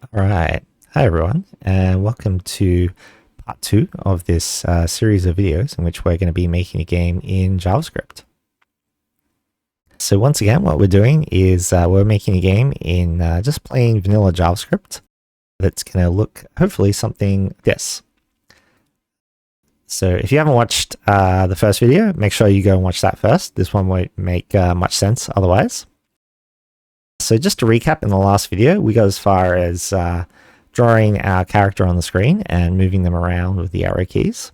All right. Hi, everyone, and welcome to part two of this series of videos in which we're going to be making a game in JavaScript. So once again, what we're doing is we're making a game in just plain vanilla JavaScript that's going to look hopefully something like this. So if you haven't watched the first video, make sure you go and watch that first. This one won't make much sense otherwise. So just to recap, in the last video, we got as far as drawing our character on the screen and moving them around with the arrow keys.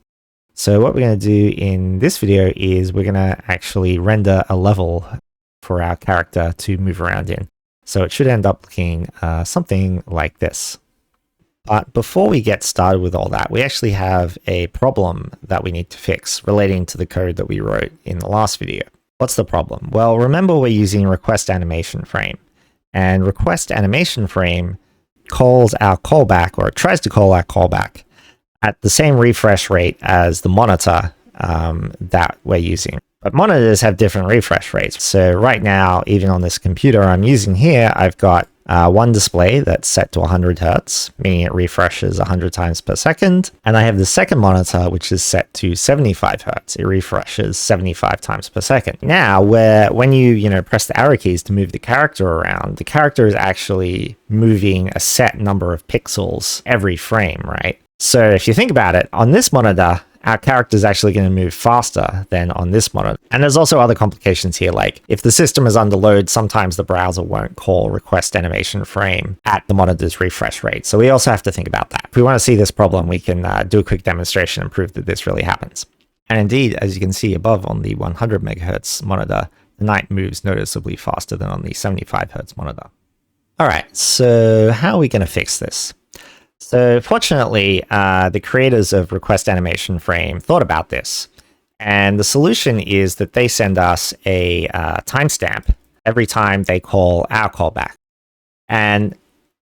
So what we're going to do in this video is we're going to actually render a level for our character to move around in. So it should end up looking something like this. But before we get started with all that, we actually have a problem that we need to fix relating to the code that we wrote in the last video. What's the problem? Well, remember we're using request animation frame. And request animation frame calls our callback, or it tries to call our callback, at the same refresh rate as the monitor that we're using. But monitors have different refresh rates. So right now, even on this computer I'm using here, I've got one display that's set to 100 Hertz, meaning it refreshes 100 times per second. And I have the second monitor, which is set to 75 Hertz. It refreshes 75 times per second. Now, when you press the arrow keys to move the character around, the character is actually moving a set number of pixels every frame, right? So if you think about it, on this monitor, our character is actually going to move faster than on this monitor. And there's also other complications here, like if the system is under load, sometimes the browser won't call request animation frame at the monitor's refresh rate. So we also have to think about that. If we want to see this problem, we can do a quick demonstration and prove that this really happens. And indeed, as you can see above on the 100 megahertz monitor, the knight moves noticeably faster than on the 75 hertz monitor. All right, so how are we going to fix this? So fortunately, the creators of Request Animation Frame thought about this. And the solution is that they send us a timestamp every time they call our callback. And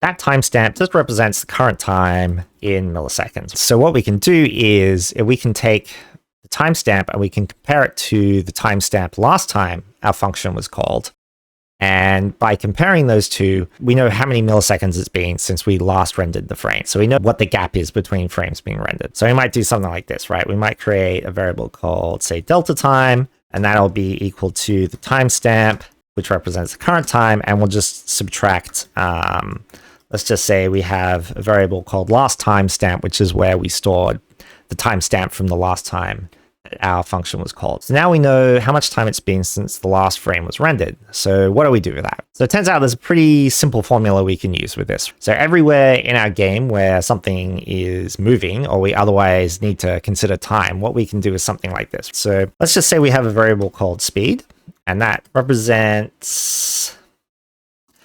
that timestamp just represents the current time in milliseconds. So what we can do is we can take the timestamp and we can compare it to the timestamp last time our function was called. And by comparing those two, we know how many milliseconds it's been since we last rendered the frame. So we know what the gap is between frames being rendered. So we might do something like this, right? We might create a variable called, say, delta time, and that'll be equal to the timestamp, which represents the current time, and we'll just subtract, let's just say we have a variable called last timestamp, which is where we stored the timestamp from the last time our function was called. So now we know how much time it's been since the last frame was rendered. So what do we do with that? So it turns out there's a pretty simple formula we can use with this. So everywhere in our game where something is moving or we otherwise need to consider time, what we can do is something like this. So let's just say we have a variable called speed, and that represents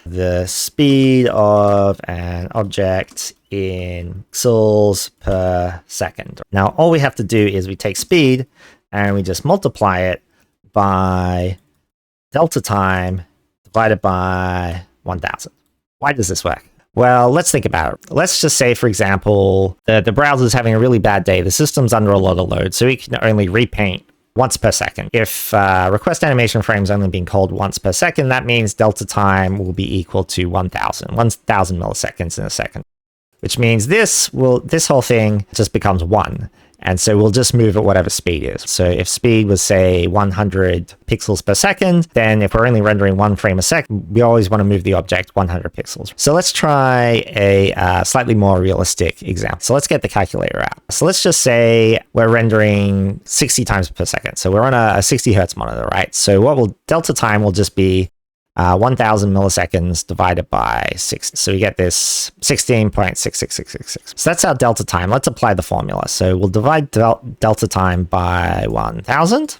the speed of an object in pixels per second. Now, all we have to do is we take speed and we just multiply it by delta time divided by 1000. Why does this work? Well, let's think about it. Let's just say, for example, the browser is having a really bad day. The system's under a lot of load, so it can only repaint once per second. If request animation frame's only being called once per second, that means delta time will be equal to 1000 milliseconds in a second, which means this whole thing just becomes 1. And so we'll just move at whatever speed is. So if speed was, say, 100 pixels per second, then if we're only rendering 1 frame a second, we always want to move the object 100 pixels. So let's try a slightly more realistic example. So let's get the calculator out. So let's just say we're rendering 60 times per second. So we're on a 60 hertz monitor, right? So delta time will just be 1000 milliseconds divided by 60. So we get this 16.66666. So that's our delta time. Let's apply the formula. So we'll divide delta time by 1000.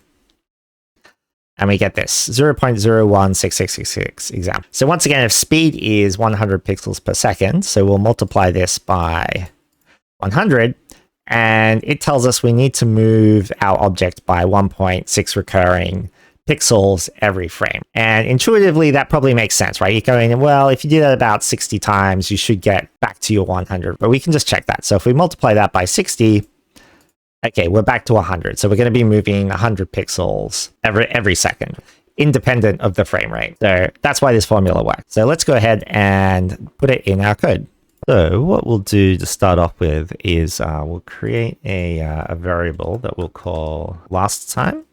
And we get this 0.016666 example. So once again, if speed is 100 pixels per second, so we'll multiply this by 100. And it tells us we need to move our object by 1.6 recurring pixels every frame. And intuitively, that probably makes sense, right? You're going, well, if you do that about 60 times, you should get back to your 100. But we can just check that. So if we multiply that by 60, okay, we're back to 100. So we're going to be moving 100 pixels every second, independent of the frame rate. So that's why this formula works. So let's go ahead and put it in our code. So what we'll do to start off with is we'll create a variable that we'll call last time.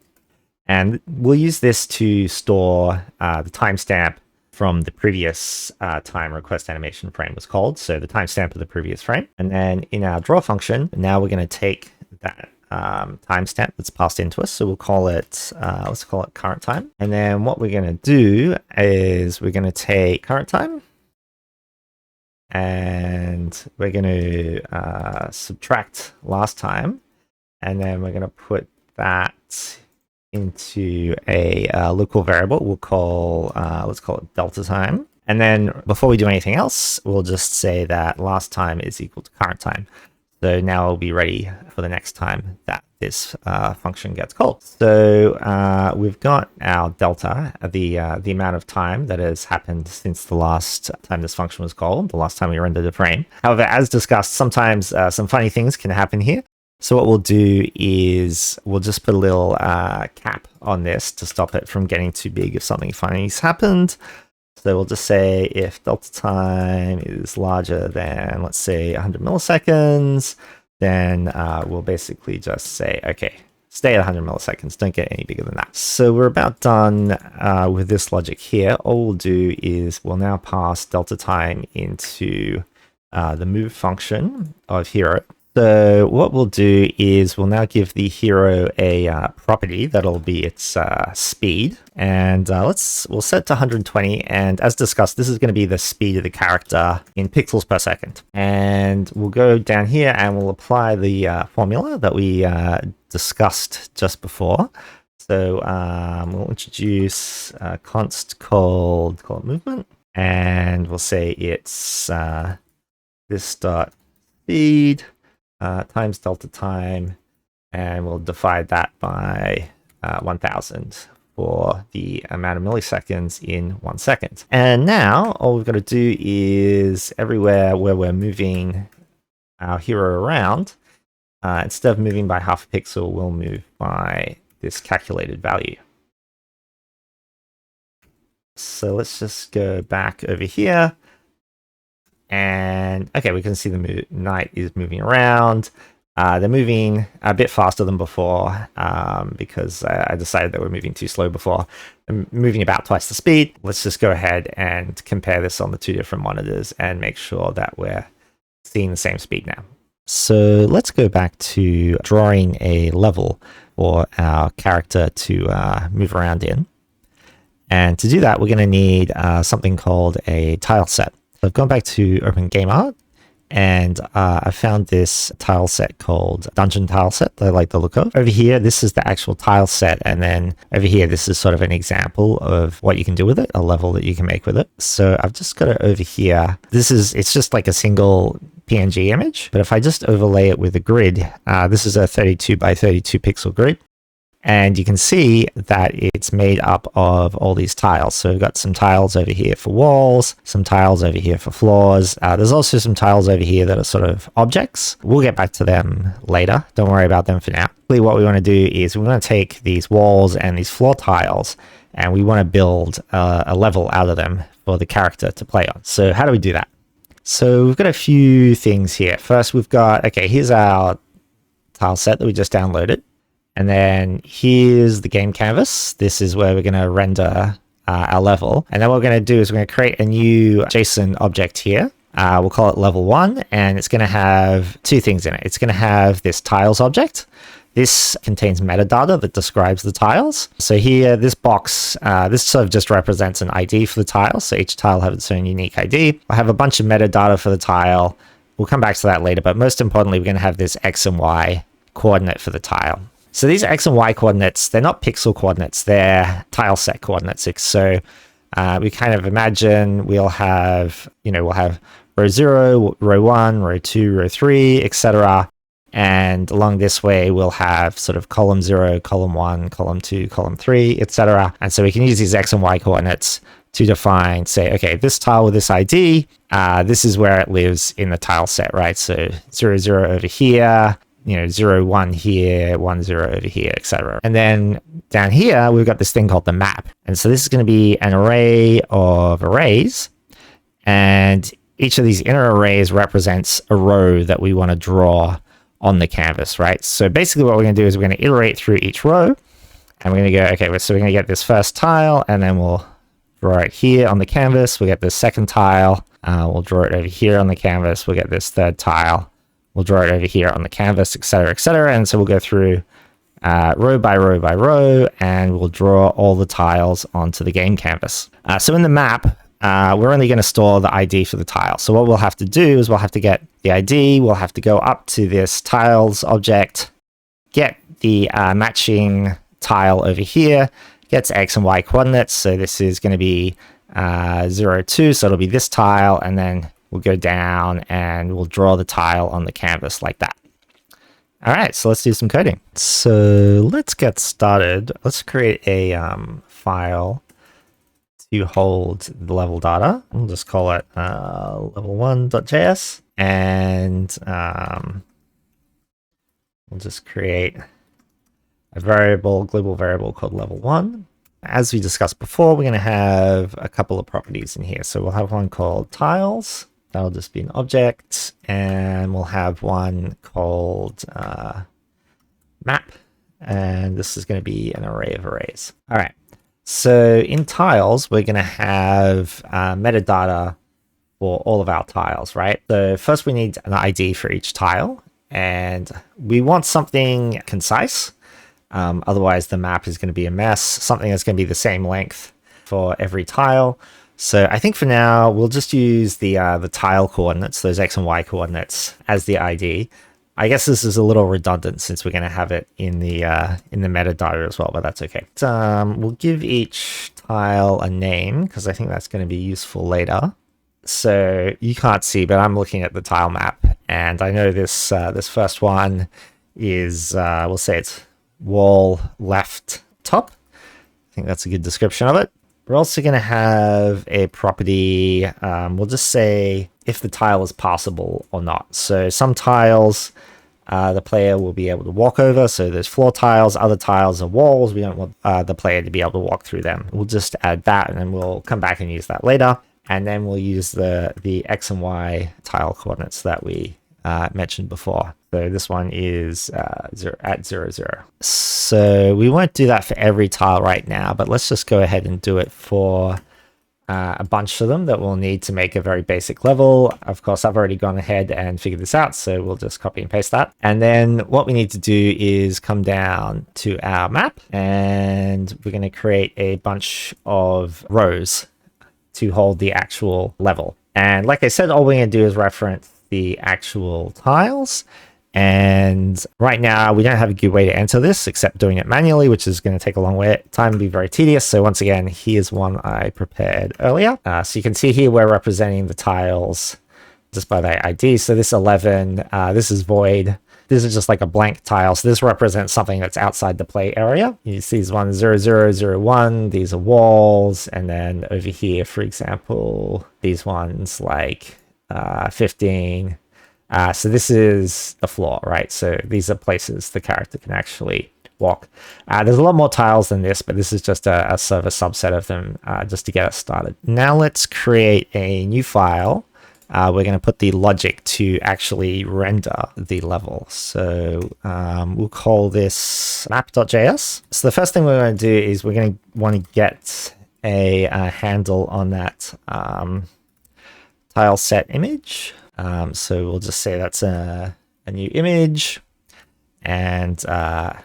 And we'll use this to store the timestamp from the previous time request animation frame was called. So the timestamp of the previous frame. And then in our draw function, now we're going to take that timestamp that's passed into us. So we'll call it, let's call it current time. And then what we're going to do is we're going to take current time and we're going to subtract last time. And then we're going to put that into a local variable we'll call, let's call it delta time. And then before we do anything else, we'll just say that last time is equal to current time. So now we'll be ready for the next time that this function gets called. So we've got our delta, the amount of time that has happened since the last time this function was called, the last time we rendered a frame. However, as discussed, sometimes some funny things can happen here. So what we'll do is we'll just put a little cap on this to stop it from getting too big if something funny's happened. So we'll just say if delta time is larger than, let's say, 100 milliseconds, then we'll basically just say, okay, stay at 100 milliseconds, don't get any bigger than that. So we're about done with this logic here. All we'll do is we'll now pass delta time into the move function of hero. So what we'll do is we'll now give the hero a property that'll be its speed, and we'll set to 120. And as discussed, this is going to be the speed of the character in pixels per second. And we'll go down here and we'll apply the formula that we discussed just before. So we'll introduce a const called movement, and we'll say it's this dot speed times delta time, and we'll divide that by 1000 for the amount of milliseconds in 1 second. And now all we've got to do is everywhere where we're moving our hero around, instead of moving by half a pixel, we'll move by this calculated value. So let's just go back over here. And okay, we can see the knight is moving around. They're moving a bit faster than before because I decided that we're moving too slow before. I'm moving about twice the speed. Let's just go ahead and compare this on the two different monitors and make sure that we're seeing the same speed now. So let's go back to drawing a level for our character to move around in. And to do that, we're going to need something called a tile set. I've gone back to Open Game Art, and I found this tile set called Dungeon Tile Set that I like the look of. Over here, this is the actual tile set, and then over here, this is sort of an example of what you can do with it, a level that you can make with it. So I've just got it over here. It's just like a single PNG image, but if I just overlay it with a grid, this is a 32 by 32 pixel grid. And you can see that it's made up of all these tiles. So we've got some tiles over here for walls, some tiles over here for floors. There's also some tiles over here that are sort of objects. We'll get back to them later. Don't worry about them for now. What we want to do is we want to take these walls and these floor tiles, and we want to build a level out of them for the character to play on. So how do we do that? So we've got a few things here. First, we've got, okay, here's our tile set that we just downloaded. And then here's the game canvas. This is where we're going to render our level. And then what we're going to do is we're going to create a new JSON object here. We'll call it level 1, and it's going to have two things in it. It's going to have this tiles object. This contains metadata that describes the tiles. So here, this box, this sort of just represents an ID for the tile. So each tile has its own unique ID. I have a bunch of metadata for the tile. We'll come back to that later, but most importantly, we're going to have this X and Y coordinate for the tile. So these X and Y coordinates, they're not pixel coordinates, they're tile set coordinates. So we kind of imagine we'll have row 0, row 1, row 2, row 3, etc. And along this way, we'll have sort of column 0, column 1, column 2, column 3, etc. And so we can use these X and Y coordinates to define, say, okay, this tile with this ID, this is where it lives in the tile set, right? So 0, 0 over here, 0, 1 here, 1, 0 over here, etc. And then down here, we've got this thing called the map. And so this is going to be an array of arrays. And each of these inner arrays represents a row that we want to draw on the canvas, right? So basically what we're going to do is we're going to iterate through each row, and we're going to go, okay, so we're going to get this first tile, and then we'll draw it here on the canvas. We'll get this second tile. We'll draw it over here on the canvas. We'll get this third tile. We'll draw it over here on the canvas, etc., etc. And so we'll go through row by row by row, and we'll draw all the tiles onto the game canvas. So in the map, we're only going to store the ID for the tile. So what we'll have to do is we'll have to get the ID. We'll have to go up to this tiles object, get the matching tile over here, gets X and Y coordinates. So this is going to be 0, 2. So it'll be this tile, and then we'll go down and we'll draw the tile on the canvas like that. All right, so let's do some coding. So let's get started. Let's create a file to hold the level data. We'll just call it level1.js, and we'll just create a global variable called level1. As we discussed before, we're going to have a couple of properties in here. So we'll have one called tiles. That'll just be an object, and we'll have one called map, and this is going to be an array of arrays. All right, so in tiles, we're going to have metadata for all of our tiles, right? So first we need an ID for each tile, and we want something concise. Otherwise, the map is going to be a mess, something that's going to be the same length for every tile. So I think for now, we'll just use the tile coordinates, those X and Y coordinates, as the ID. I guess this is a little redundant since we're going to have it in the metadata as well, but that's okay. We'll give each tile a name because I think that's going to be useful later. So you can't see, but I'm looking at the tile map, and I know this first one is we'll say it's wall left top. I think that's a good description of it. We're also going to have a property, we'll just say if the tile is passable or not. So some tiles the player will be able to walk over, so there's floor tiles, other tiles are walls. We don't want the player to be able to walk through them. We'll just add that, and then we'll come back and use that later. And then we'll use the X and Y tile coordinates that we mentioned before. So this one is 0 at 0, 0. So we won't do that for every tile right now, but let's just go ahead and do it for a bunch of them that we'll need to make a very basic level. Of course, I've already gone ahead and figured this out, so we'll just copy and paste that. And then what we need to do is come down to our map, and we're going to create a bunch of rows to hold the actual level. And like I said, all we're going to do is reference the actual tiles. And right now we don't have a good way to enter this except doing it manually, which is going to take a long time and be very tedious. So once again, here's one I prepared earlier. So you can see here we're representing the tiles just by their ID. So this 11, this is void. This is just like a blank tile. So this represents something that's outside the play area. You see these ones 0, 0, 0, 1. These are walls. And then over here, for example, these ones like 15. So this is the floor, right? So these are places the character can actually walk. There's a lot more tiles than this, but this is just a sort of a subset of them just to get us started. Now let's create a new file. We're going to put the logic to actually render the level. So we'll call this map.js. So the first thing we're going to do is we're going to want to get a handle on that tile set image. So we'll just say that's a new image, and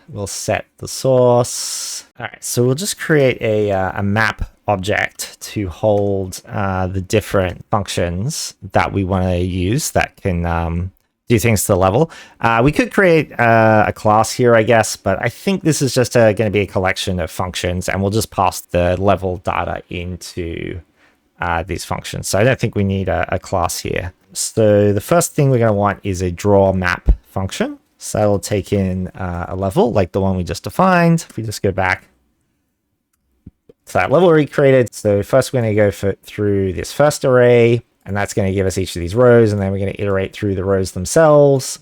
we'll set the source. All right, so we'll just create a map object to hold the different functions that we want to use that can do things to the level. We could create a class here, I guess, but I think this is just going to be a collection of functions, and we'll just pass the level data into these functions. So I don't think we need a class here. So the first thing we're going to want is a draw map function. So that'll take in a level like the one we just defined. If we just go back to that level we created. So first we're going to go through this first array, and that's going to give us each of these rows, and then we're going to iterate through the rows themselves.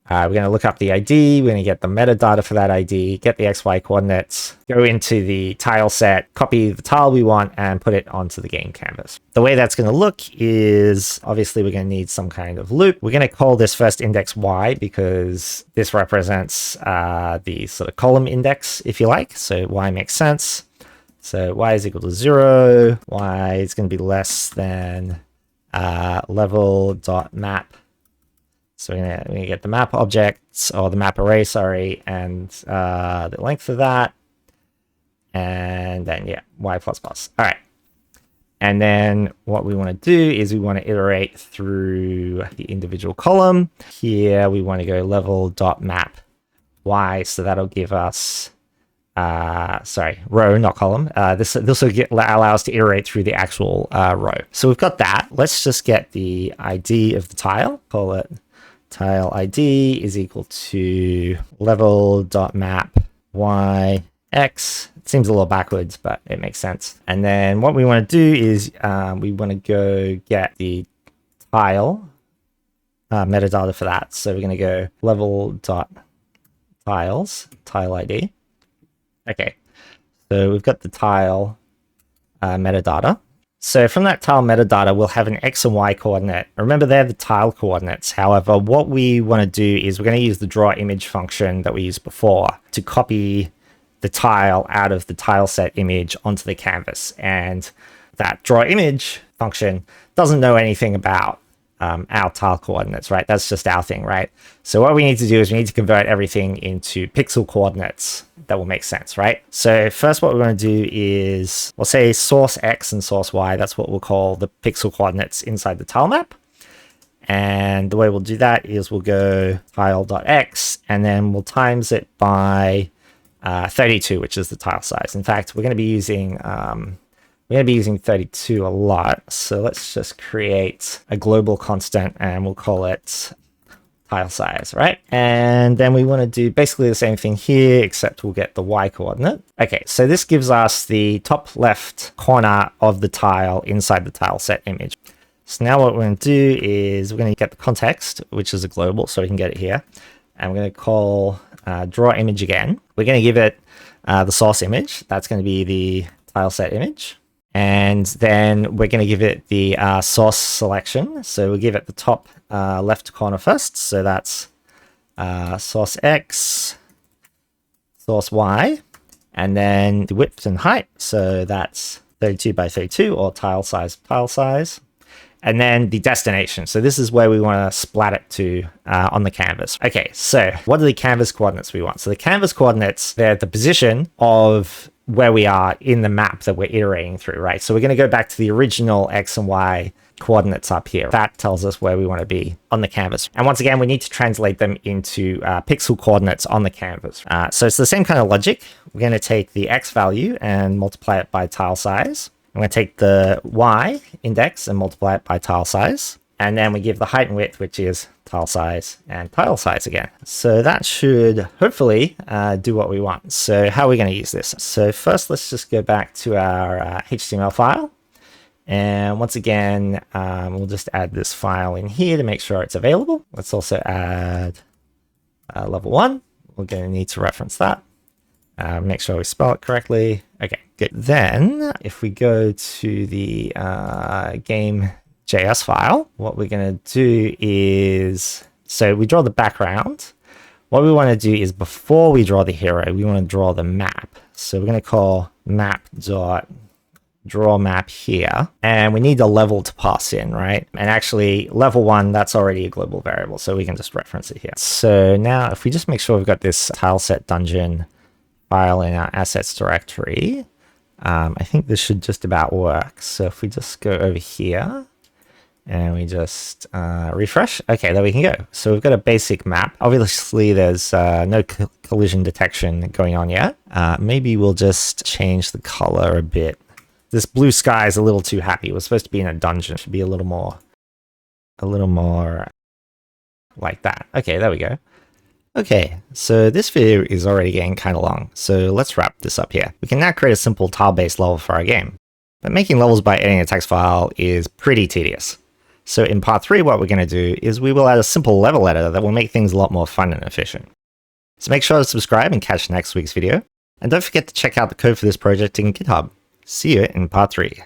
We're going to look up the ID, we're going to get the metadata for that ID, get the XY coordinates, go into the tile set, copy the tile we want, and put it onto the game canvas. The way that's going to look is, obviously we're going to need some kind of loop. We're going to call this first index Y because this represents the sort of column index, if you like. So Y makes sense. So Y is equal to 0, Y is going to be less than level.map. So we're gonna get the map objects, or the map array, sorry, and the length of that. And then, yeah, Y++. All right. And then what we want to do is we want to iterate through the individual column. Here we want to go level.map Y, so that'll give us, sorry, row, not column. This will allow us to iterate through the actual row. So we've got that. Let's just get the ID of the tile, call it tile ID is equal to level.map YX. It seems a little backwards, but it makes sense. And then what we want to do is we want to go get the tile metadata for that. So we're going to go level.tiles, tile ID. Okay, so we've got the tile metadata. So from that tile metadata, we'll have an X and Y coordinate. Remember, they're the tile coordinates. However, what we want to do is we're going to use the draw image function that we used before to copy the tile out of the tile set image onto the canvas. And that draw image function doesn't know anything about our tile coordinates, right? That's just our thing, right? So what we need to do is we need to convert everything into pixel coordinates that will make sense, right? So first what we're going to do is we'll say source X and source Y. That's what we'll call the pixel coordinates inside the tile map. And the way we'll do that is we'll go tile.x and then we'll times it by 32, which is the tile size. In fact, we're going to be using 32 a lot. So let's just create a global constant and we'll call it tile size, right? And then we want to do basically the same thing here, except we'll get the Y coordinate. Okay, so this gives us the top left corner of the tile inside the tile set image. So now what we're going to do is we're going to get the context, which is a global, so we can get it here. And we're going to call draw image again. We're going to give it the source image. That's going to be the tile set image. And then we're going to give it the source selection. So we'll give it the top left corner first. So that's source X, source Y, and then the width and height. So that's 32 by 32 or tile size, and then the destination. So this is where we want to splat it to on the canvas. Okay, so what are the canvas coordinates we want? So the canvas coordinates, they're the position of where we are in the map that we're iterating through, right? So we're going to go back to the original X and Y coordinates up here. That tells us where we want to be on the canvas. And once again, we need to translate them into pixel coordinates on the canvas. So it's the same kind of logic. We're going to take the X value and multiply it by tile size. I'm going to take the Y index and multiply it by tile size. And then we give the height and width, which is tile size and tile size again. So that should hopefully do what we want. So how are we going to use this? So first, let's just go back to our HTML file. And once again, we'll just add this file in here to make sure it's available. Let's also add level 1. We're going to need to reference that. Make sure we spell it correctly. Okay, good. Then if we go to the game.js file, what we're going to do is, so we draw the background. What we want to do is before we draw the hero, we want to draw the map. So we're going to call map.drawMap here, and we need a level to pass in, right? And actually level 1, that's already a global variable, so we can just reference it here. So now if we just make sure we've got this tileset dungeon file in our assets directory, I think this should just about work. So if we just go over here and we just refresh, okay, there we can go. So we've got a basic map. Obviously there's no collision detection going on yet. Maybe we'll just change the color a bit. This blue sky is a little too happy. We're supposed to be in a dungeon. It should be a little more like that. Okay, there we go. Okay, so this video is already getting kind of long, so let's wrap this up here. We can now create a simple tile-based level for our game, but making levels by editing a text file is pretty tedious. So in part 3, what we're going to do is we will add a simple level editor that will make things a lot more fun and efficient. So make sure to subscribe and catch next week's video. And don't forget to check out the code for this project in GitHub. See you in part 3.